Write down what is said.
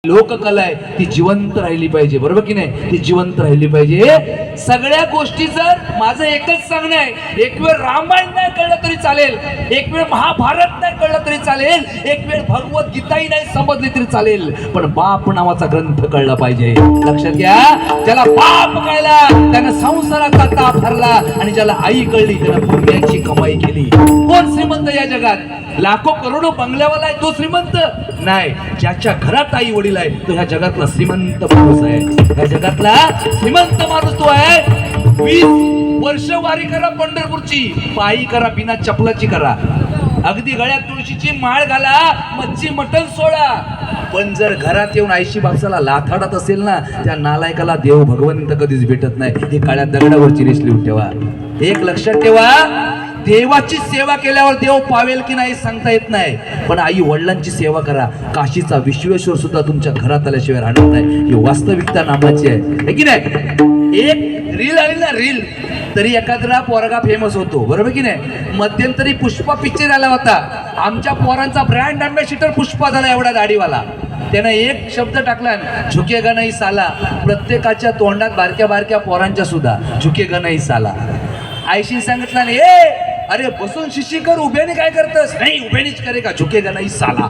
लोककला आहे ती जिवंत राहिली पाहिजे, बरोबर की नाही? ती जिवंत राहिली पाहिजे सगळ्या गोष्टी. जर माझं एकच सांगणं आहे, एक वेळ रामायण नाही कळलं तरी चालेल, एक वेळ महाभारत नाही कळलं तरी चालेल, एक वेळ भगवद्गीताही नाही समजली तरी चालेल, पण बाप नावाचा ग्रंथ कळला पाहिजे. लक्षात घ्या, ज्याला बाप कळला त्यानं संसाराचा ताप भरला, आणि ज्याला आई कळली त्यानं पुण्याची कमाई केली. कोण श्रीमंत या जगात? लाखो करोडो बंगल्यावाला आहे तो श्रीमंत नाही. ज्याच्या घरात आई वडील आहे तो ह्या जगातला श्रीमंत माणूस आहे. ह्या जगातला श्रीमंत माणूस तो आहे. 20 वर्ष वारी करा पंढरपूरची, पायी करा, बिना चपलाची करा, अगदी गळ्यात तुळशीची माळ घाला, मच्छी मटण सोडा, पण जर घरात येऊन आईशी बापसाला लाथाडत असेल ना, त्या नालायकाला देव भगवंत कधीच भेटत नाही. हे काळ्या दगडावरची रेष लिहून ठेवा. एक लक्षात ठेवा, देवाची सेवा केल्यावर देव पावेल की नाही सांगता येत नाही, पण आई वडिलांची सेवा करा. काशीचा विश्वेश्वर सुद्धा तुमच्या घरात आल्याशिवाय राहणार नाही. ही वास्तविकता नामाची आहे की नाही? एक रील आली ना, रील तरी एखादा पोरगा फेमस होतो, बरोबर की नाही? मध्यंतरी पुष्पा पिक्चर आला होता, आमच्या पोरांचा ब्रँड अँबॅसिडर पुष्पा झाला, एवढा दाढीवाला. त्यानं एक शब्द टाकला, झुकेगा नाही साला. प्रत्येकाच्या तोंडात, बारक्या बारक्या पोरांच्या सुद्धा, झुकेगा नाही साला. आईशी सांगितलं नाही, अरे बसून शिशी कर, उभ्याने काय करतस? नाही, उभ्यानेच करे का, झुकेगा नाही साला.